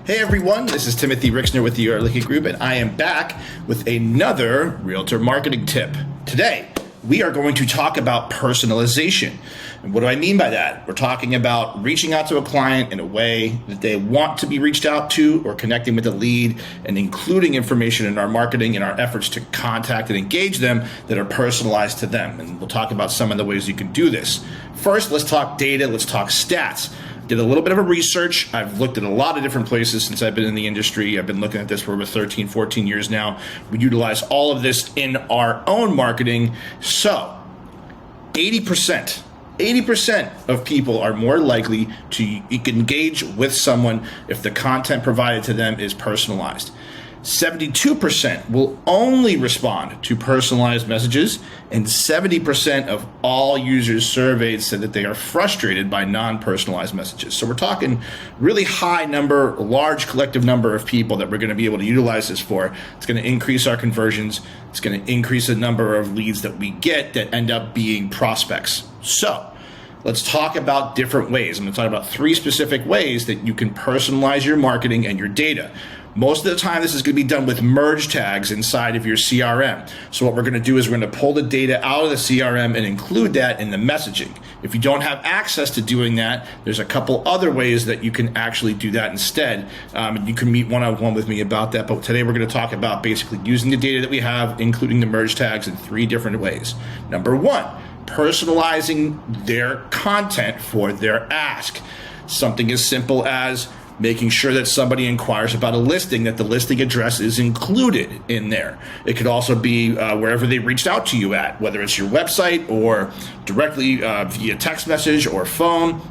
Hey everyone, this is Timothy Rixner with the Realtor Group, and I am back with another realtor marketing tip. Today, we are going to talk about personalization. And what do I mean by that? We're talking about reaching out to a client in a way that they want to be reached out to, or connecting with a lead and including information in our marketing and our efforts to contact and engage them that are personalized to them. And we'll talk about some of the ways you can do this. First, let's talk data, let's talk stats. Did a little bit of a research. I've looked at a lot of different places since I've been in the industry. I've been looking at this for over 13, 14 years now. We utilize all of this in our own marketing. So 80% of people are more likely to engage with someone if the content provided to them is personalized. 72% will only respond to personalized messages, and 70% of all users surveyed said that they are frustrated by non-personalized messages. So we're talking really high number, large collective number of people that we're going to be able to utilize this for. It's going to increase our conversions. It's going to increase the number of leads that we get that end up being prospects. So let's talk about different ways. I'm going to talk about 3 specific ways that you can personalize your marketing and your data. Most of the time, this is going to be done with merge tags inside of your CRM. So what we're going to do is we're going to pull the data out of the CRM and include that in the messaging. If you don't have access to doing that, there's a couple other ways that you can actually do that instead. You can meet one-on-one with me about that. But today we're going to talk about basically using the data that we have, including the merge tags, in 3 different ways. Number 1, personalizing their content for their ask. Something as simple as making sure that somebody inquires about a listing, that the listing address is included in there. It could also be wherever they reached out to you at, whether it's your website or directly via text message or phone.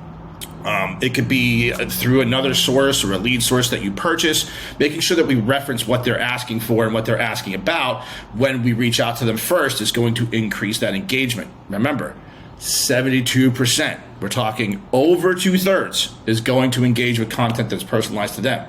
It could be through another source or a lead source that you purchase, making sure that we reference what they're asking for and what they're asking about when we reach out to them first is going to increase that engagement. Remember, 72%, we're talking over 2/3, is going to engage with content that's personalized to them.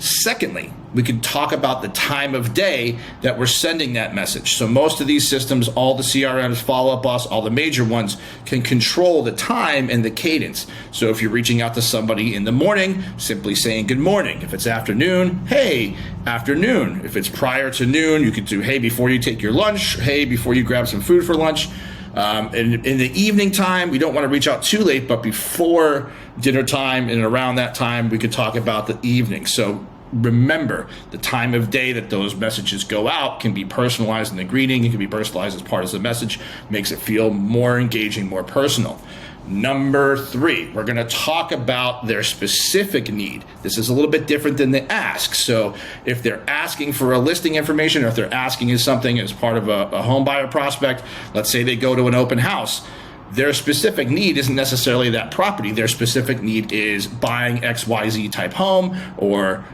Secondly, we can talk about the time of day that we're sending that message. So most of these systems, all the CRMs, Follow Up Boss, all the major ones, can control the time and the cadence. So if you're reaching out to somebody in the morning, simply saying good morning. If it's afternoon, hey, afternoon. If it's prior to noon, you could do, hey, before you take your lunch, hey, before you grab some food for lunch. And in the evening time, we don't want to reach out too late, but before dinner time and around that time, we could talk about the evening. So remember, the time of day that those messages go out can be personalized in the greeting. It can be personalized as part of the message, makes it feel more engaging, more personal. Number 3, we're going to talk about their specific need. This is a little bit different than the ask. So if they're asking for a listing information, or if they're asking something as part of a home buyer prospect, let's say they go to an open house, their specific need isn't necessarily that property. Their specific need is buying XYZ type home, or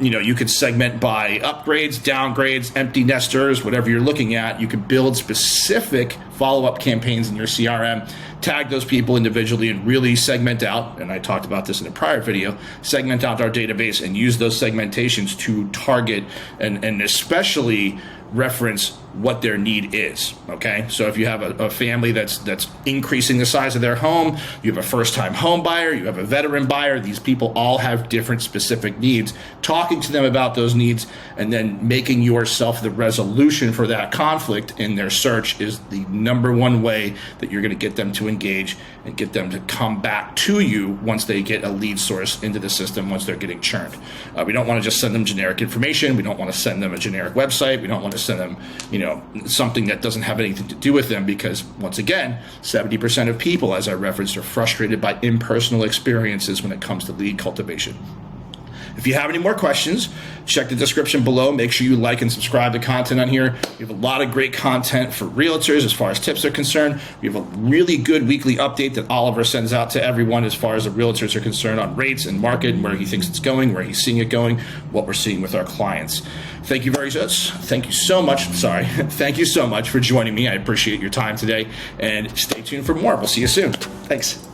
you could segment by upgrades, downgrades, empty nesters, whatever you're looking at. You could build specific follow-up campaigns in your CRM, tag those people individually, and really segment out, and I talked about this in a prior video, segment out our database and use those segmentations to target and especially reference what their need is. Okay, so if you have a family that's increasing the size of their home, you have a first-time home buyer, you have a veteran buyer, these people all have different specific needs. Talking to them about those needs and then making yourself the resolution for that conflict in their search is the number 1 way that you're going to get them to engage and get them to come back to you once they get a lead source into the system, once they're getting churned. We don't want to just send them generic information. We don't want to send them a generic website. We don't want to send them something that doesn't have anything to do with them, because once again, 70% of people, as I referenced, are frustrated by impersonal experiences when it comes to lead cultivation. If you have any more questions, check the description below. Make sure you like and subscribe to content on here. We have a lot of great content for realtors as far as tips are concerned. We have a really good weekly update that Oliver sends out to everyone as far as the realtors are concerned on rates and market and where he thinks it's going, where he's seeing it going, what we're seeing with our clients. Thank you so much for joining me. I appreciate your time today, and stay tuned for more. We'll see you soon. Thanks.